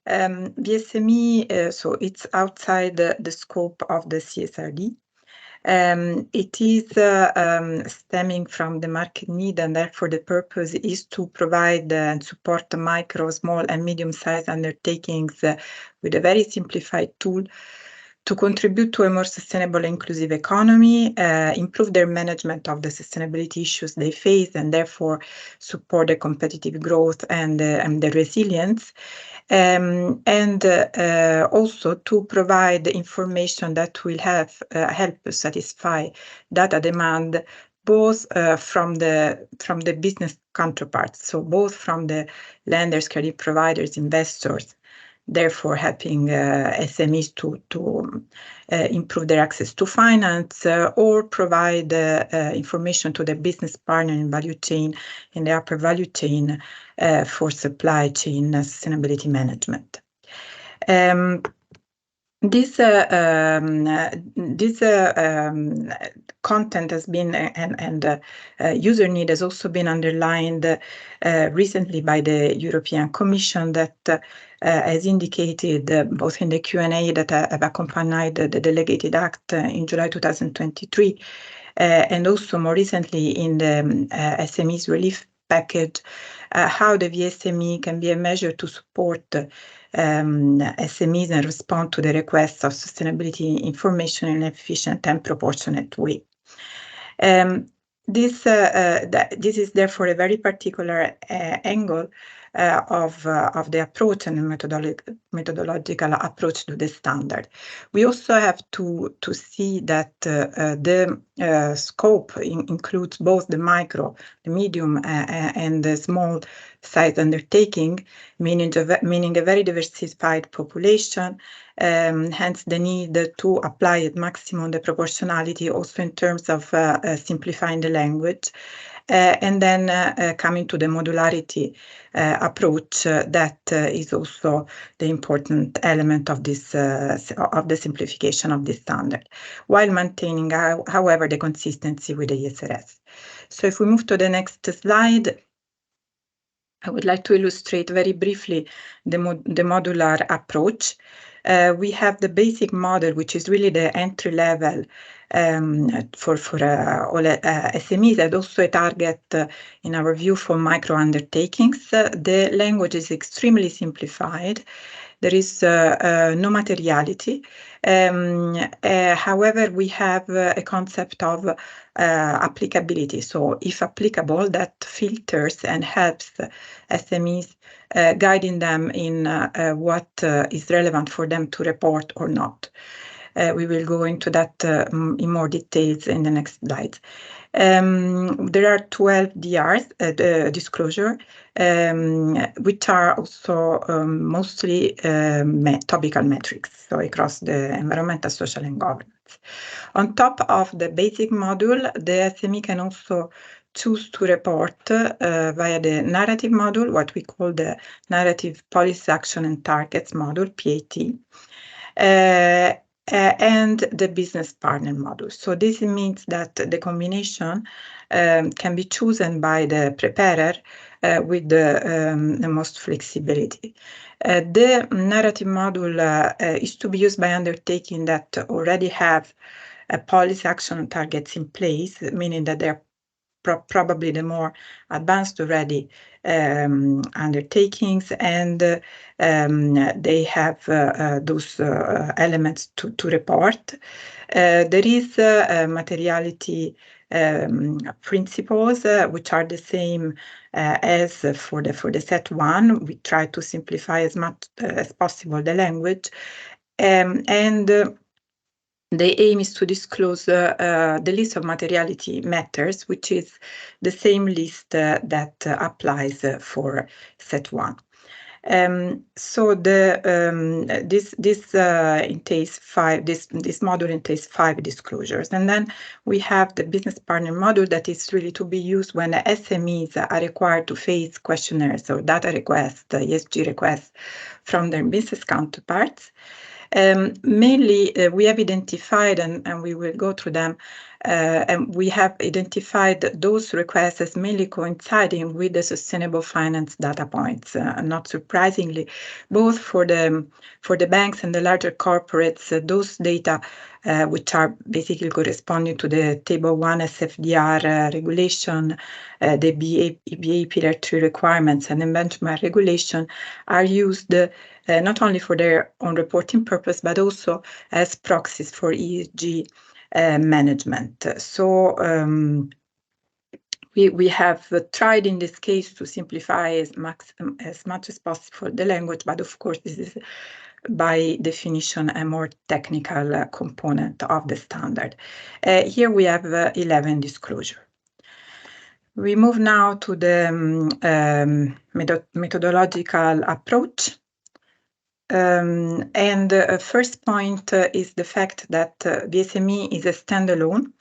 VSME, so it's outside the scope of the CSRD. It is stemming from the market need, and therefore the purpose is to provide and support the micro, small, and medium-sized undertakings with a very simplified tool to contribute to a more sustainable and inclusive economy, improve their management of the sustainability issues they face, and therefore support the competitive growth and the resilience. Also to provide information that will help satisfy data demand, both from the business counterparts, so both from the lenders, credit providers, investors, therefore helping SMEs to improve their access to finance, or provide information to the business partner in value chain, in the upper value chain, for supply chain sustainability management. This content has been and user need has also been underlined recently by the European Commission, that has indicated both in the Q&A that have accompanied the delegated act in July 2023, and also more recently in the SMEs relief package, how the VSME can be a measure to support SMEs and respond to the requests of sustainability information in an efficient and proportionate way. This is therefore a very particular angle of the approach and the methodological approach to the standard. We also have to see that the scope includes both the micro, the medium, and the small size undertaking, meaning a very diversified population, hence the need to apply at maximum the proportionality, also in terms of simplifying the language, and then coming to the modularity approach that is also the important element of this of the simplification of this standard, while maintaining, however, the consistency with the ESRS. So if we move to the next slide, I would like to illustrate very briefly the modular approach. We have the basic model, which is really the entry level for all SMEs, and also a target, in our view, for micro undertakings. The language is extremely simplified. There is no materiality. However, we have a concept of applicability. So if applicable, that filters and helps SMEs, guiding them in what is relevant for them to report or not. We will go into that in more details in the next slide. There are 12 DRs, disclosure, which are also mostly topical metrics, so across the environmental, social, and governance. On top of the basic module, the SME can also choose to report via the narrative module, what we call the Narrative Policy Action and Targets module, PAT, and the business partner module. So this means that the combination can be chosen by the preparer with the most flexibility. The narrative module is to be used by undertaking that already have a policy action and targets in place, meaning that they're probably the more advanced already undertakings, and they have those elements to report. There is materiality principles, which are the same as for the set one. We try to simplify as much as possible the language, and the aim is to disclose the list of materiality matters, which is the same list that applies for set one. So this entails this module entails 5 disclosures, and then we have the business partner module that is really to be used when the SMEs are required to face questionnaires or data requests, ESG requests from their business counterparts. Mainly, we have identified, and we will go through them, And we have identified those requests as mainly coinciding with the sustainable finance data points. Not surprisingly, both for the banks and the larger corporates, those data which are basically corresponding to the Table 1 SFDR regulation, the EBA Pillar 3 requirements, and the benchmark regulation are used not only for their own reporting purpose, but also as proxies for ESG management. So we have tried in this case to simplify as much as possible the language, but of course this is by definition a more technical component of the standard. Here we have 11 disclosure. We move now to the methodological approach. And the first point is the fact that VSME is a standalone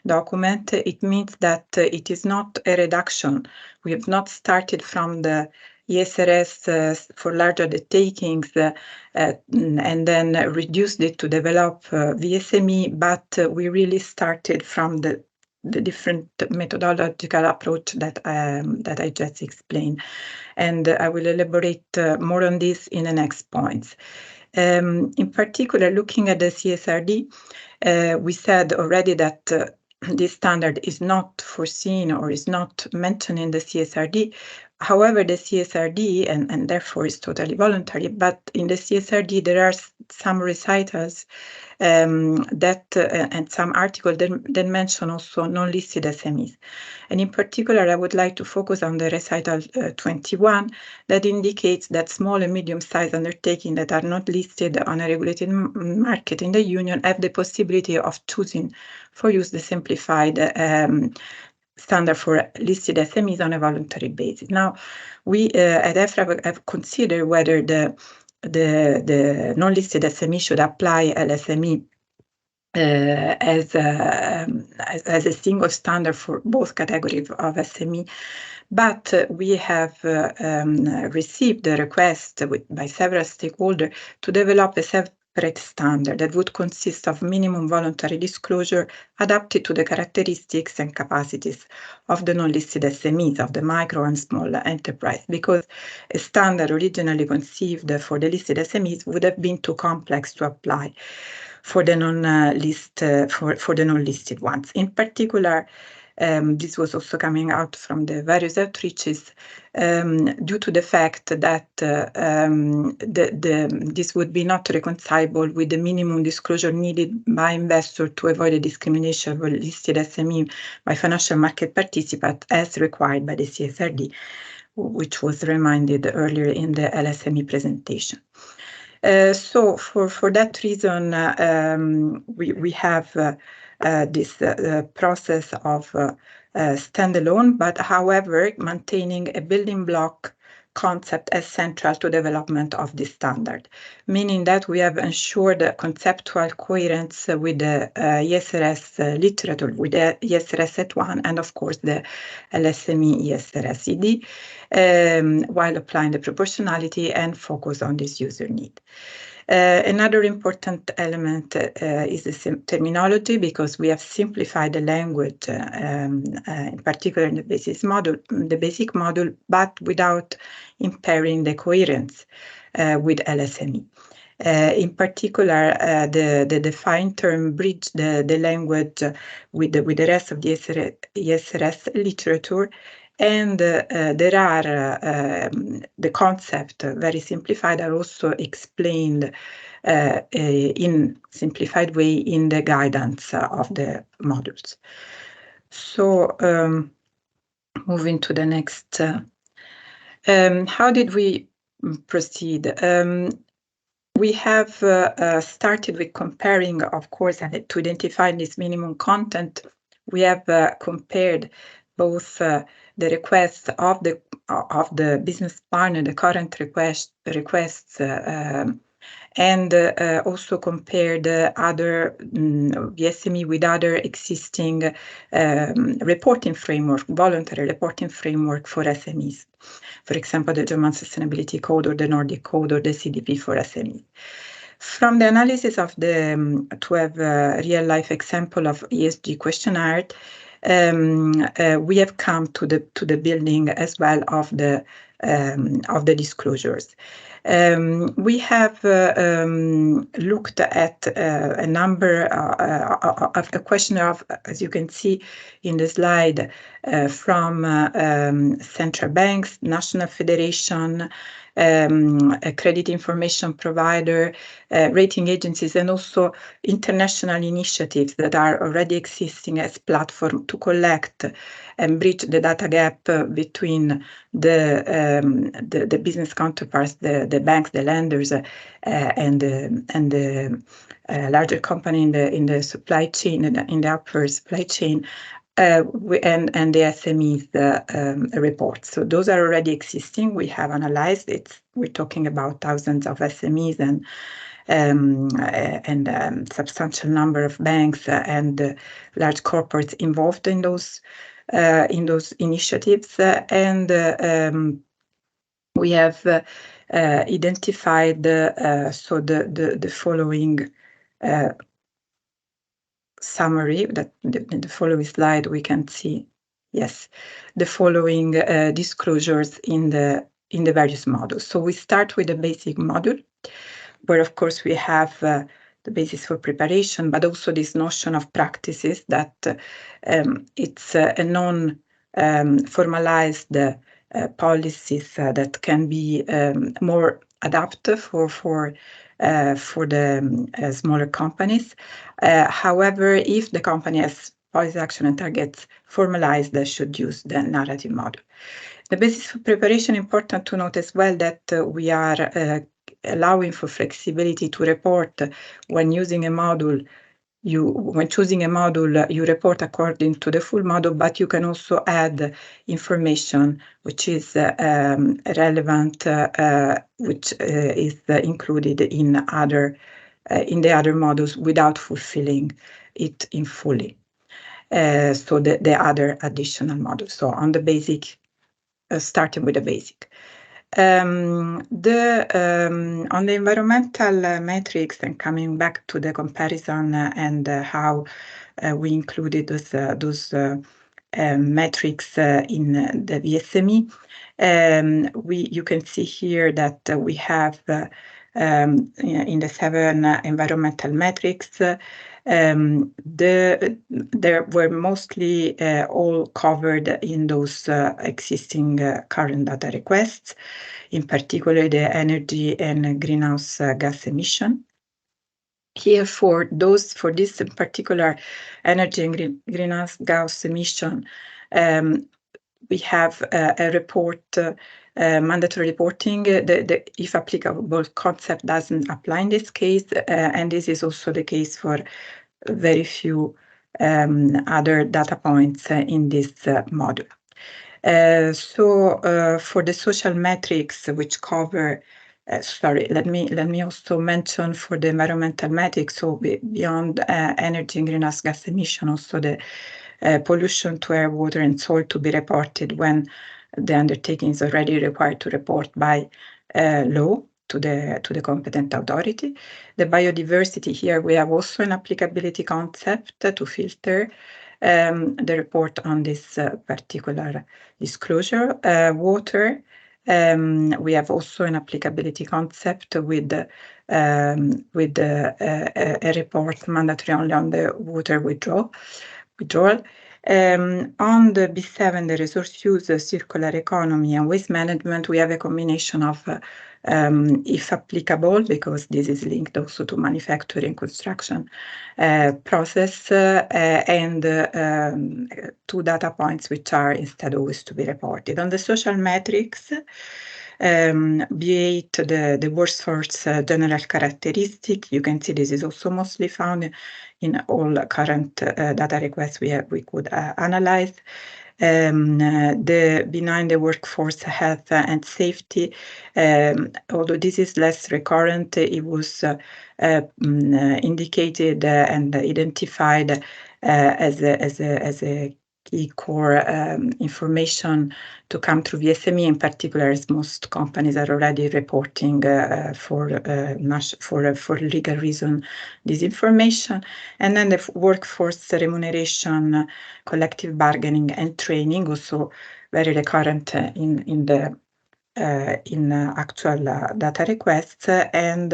document. It means that it is not a reduction. We have not started from the ESRS for larger undertakings and then reduced it to develop VSME, but we really started from the different methodological approach that I just explained. And I will elaborate more on this in the next points. In particular, looking at the CSRD, we said already that this standard is not foreseen or is not mentioned in the CSRD. However, the CSRD, and therefore is totally voluntary, but in the CSRD there are some recitals that and some articles that mention also non-listed SMEs. And in particular, I would like to focus on the recital 21 that indicates that small and medium-sized undertakings that are not listed on a regulated market in the Union have the possibility of choosing for use the simplified standard for listed SMEs on a voluntary basis. Now, we at EFRAG have considered whether the non-listed SME should apply LSME as a single standard for both categories of SME, but we have received a request by several stakeholders to develop a separate standard that would consist of minimum voluntary disclosure adapted to the characteristics and capacities of the non-listed SMEs, of the micro and small enterprise, because a standard originally conceived for the listed SMEs would have been too complex to apply for the non-listed ones. In particular, this was also coming out from the various outreaches due to the fact that this would be not reconcilable with the minimum disclosure needed by investors to avoid a discrimination of listed SME by financial market participants as required by the CSRD, which was reminded earlier in the LSME presentation. So for that reason, we have this process of standalone, but however, maintaining a building block concept as central to development of this standard, meaning that we have ensured conceptual coherence with the ESRS literature, with the ESRS at 1, and of course the LSME ESRS ED, while applying the proportionality and focus on this user need. Another important element is the terminology, because we have simplified the language, in particular in the basic module, but without impairing the coherence with LSME. In particular, the defined term bridge the language with the rest of the ESRS literature. And there are the concept very simplified are also explained in simplified way in the guidance of the modules. So moving to the next, how did we proceed? We have started with comparing, of course, and to identify this minimum content. We have compared both the requests of the business partner, the current requests, and also compared other VSME with other existing reporting framework, voluntary reporting framework for SMEs. For example, the German Sustainability Code or the Nordic Code or the CDP for SMEs. From the analysis of the 12 real-life example of ESG questionnaire, we have come to the building as well of the disclosures. We have looked at a number of a questionnaire of, as you can see in the slide, from central banks, national federation, a credit information provider, rating agencies, and also international initiatives that are already existing as platform to collect and bridge the data gap between the business counterparts, the banks, the lenders, and the larger company in the supply chain, in the upper supply chain, and the SMEs reports. So those are already existing. We have analyzed it. We're talking about thousands of SMEs and substantial number of banks and large corporates involved in those initiatives, and we have identified the following summary. That in the following slide we can see, yes, the following disclosures in the various models. So we start with the basic module, where of course we have the basis for preparation, but also this notion of practices that it's a non-formalized policies that can be more adapted for the smaller companies. However, if the company has policy action and targets formalized, they should use the narrative model. The basis for preparation, important to note as well that we are allowing for flexibility to report when using a module. When choosing a module, you report according to the full module, but you can also add information which is relevant, which is included in the other models without fulfilling it in fully. So the other additional models. So on the basic, starting with the basic. On the environmental metrics, and coming back to the comparison and how we included those metrics in the VSME, you can see here that we have in the 7 environmental metrics, they were mostly all covered in those existing current data requests, in particular the energy and greenhouse gas emission. Here for this particular energy and greenhouse gas emission, we have a report, mandatory reporting. The if applicable concept doesn't apply in this case, and this is also the case for very few other data points in this module. For the social metrics, which cover, let me also mention for the environmental metrics, so beyond energy and greenhouse gas emission, also the pollution to air, water, and soil to be reported when the undertaking is already required to report by law to the competent authority. The biodiversity, here we have also an applicability concept to filter the report on this particular disclosure. Water, we have also an applicability concept with a report mandatory only on the water withdrawal. On the B7, the resource use, circular economy, and waste management, we have a combination of, if applicable, because this is linked also to manufacturing, construction process, and 2 data points which are instead always to be reported. On the social metrics, B8, the workforce general characteristic, you can see this is also mostly found in all current data requests we could analyze. The benign, the workforce health and safety, although this is less recurrent, it was indicated and identified as a key core information to come through VSME, in particular, as most companies are already reporting for legal reason this information. And then the workforce remuneration, collective bargaining, and training, also very recurrent in actual data requests. And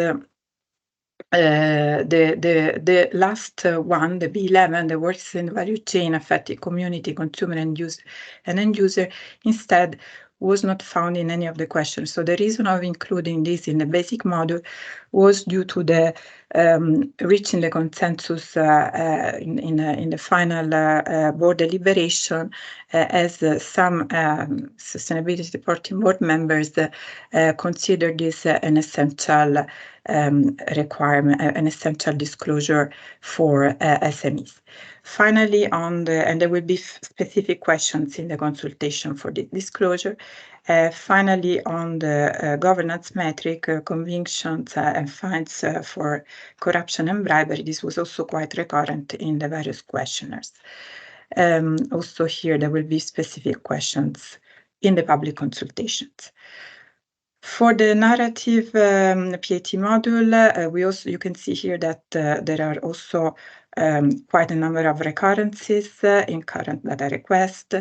the last one, the B11, the works in the value chain affecting community, consumer, and end user, instead was not found in any of the questions. So the reason of including this in the basic module was due to the reaching the consensus in the final board deliberation, as some sustainability reporting board members consider this an essential requirement, an essential disclosure for SMEs. Finally, and there will be specific questions in the consultation for the disclosure. Finally, on the governance metric, convictions and fines for corruption and bribery, this was also quite recurrent in the various questionnaires. Also here, there will be specific questions in the public consultations. For the narrative PAT module, you can see here that there are also quite a number of recurrences in current data requests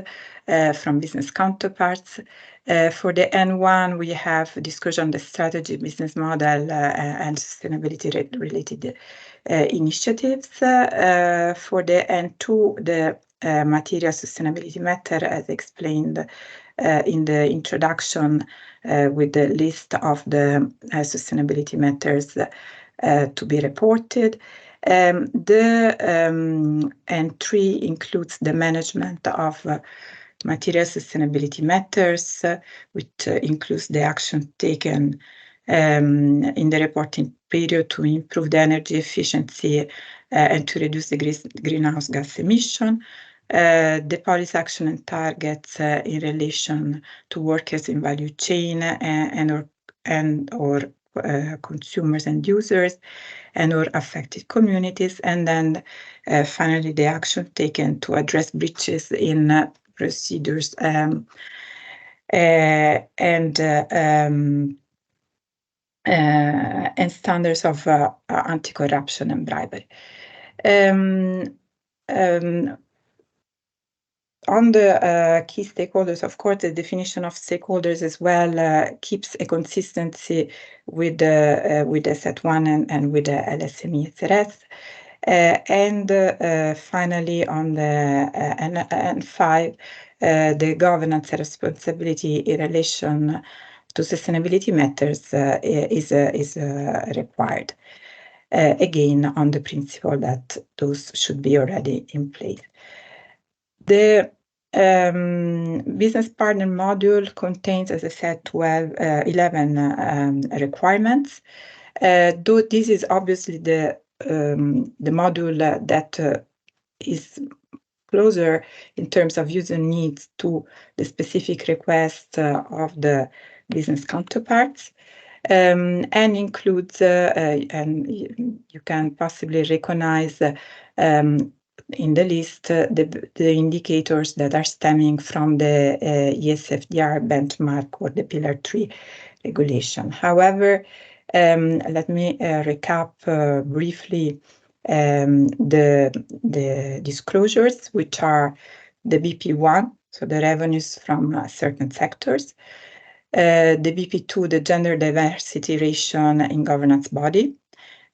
from business counterparts. For the N1, we have discussion on the strategy, business model, and sustainability-related initiatives. For the N2, the material sustainability matter, as explained in the introduction, with the list of the sustainability matters to be reported. The N3 includes the management of material sustainability matters, which includes the action taken in the reporting period to improve the energy efficiency and to reduce the greenhouse gas emission. The policy action and targets in relation to workers in value chain and or consumers and users and or affected communities. And then finally, the action taken to address breaches in procedures and standards of anti-corruption and bribery. On the key stakeholders, of course, the definition of stakeholders as well keeps a consistency with the set1 and with the LSME SRS. And finally, on the N5, the governance responsibility in relation to sustainability matters is required. Again, on the principle that those should be already in place. The business partner module contains, as I said, 11 requirements. Though this is obviously the module that is closer in terms of user needs to the specific requests of the business counterparts, and includes, and you can possibly recognize in the list the indicators that are stemming from the ESFDR benchmark or the Pillar 3 regulation. However, let me recap briefly the disclosures, which are the BP1, so the revenues from certain sectors, the BP2, the gender diversity ratio in governance body,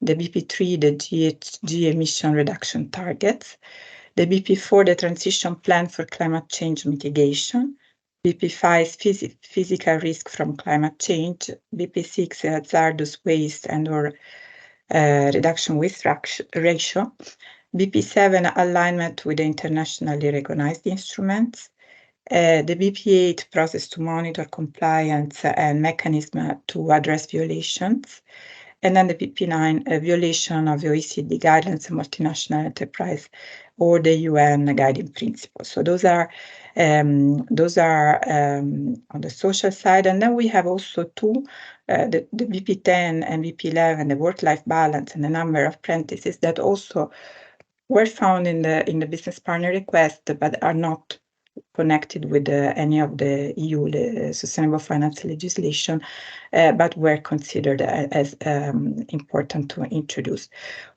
the BP3, the GHG emission reduction targets, the BP4, the transition plan for climate change mitigation, BP5, physical risk from climate change, BP6, hazardous waste and or reduction waste ratio, BP7, alignment with the internationally recognized instruments, the BP8, process to monitor compliance and mechanism to address violations, and then the BP9, a violation of OECD guidelines and multinational enterprise or the UN guiding principles. So those are on the social side. And then we have also two, the BP10 and BP11, the work-life balance and the number of apprentices that also were found in the business partner request, but are not connected with any of the EU sustainable finance legislation, but were considered as important to introduce.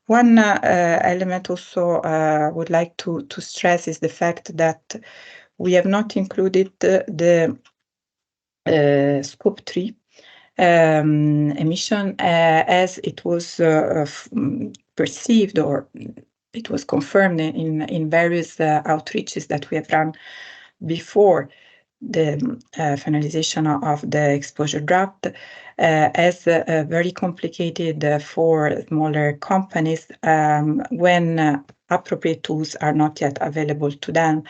One element also would like to stress is the fact that we have not included the scope 3 emission as it was perceived, or it was confirmed in various outreaches that we have run before the finalization of the exposure draft as very complicated for smaller companies when appropriate tools are not yet available to them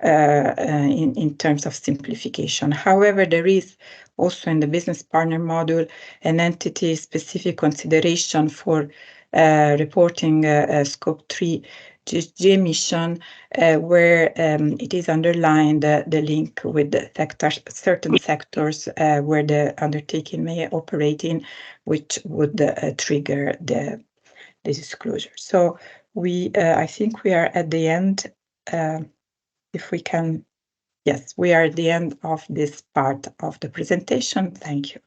in terms of simplification. However, there is also in the business partner module an entity-specific consideration for reporting scope 3 GHG emission, where it is underlined the link with the certain sectors where the undertaking may operate in, which would trigger the disclosure. So I think we are at the end. If we can, yes, we are at the end of this part of the presentation. Thank you.